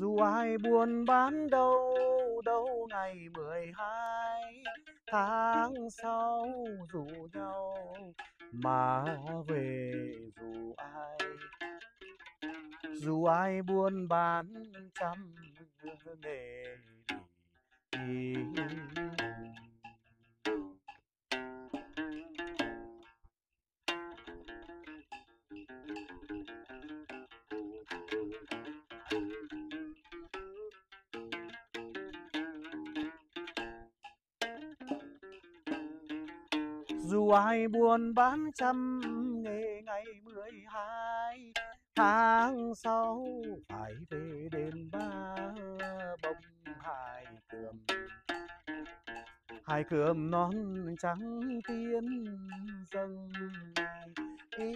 Dù ai buồn bán đâu đâu ngày 12 tháng 6 rủ nhau mà về. Dù ai buôn bán trăm nghề. Dù ai buôn bán trăm nghề ngày 12 tháng 6 phải về đền Ba bông hai cườm non trắng tiên dâng. Ý,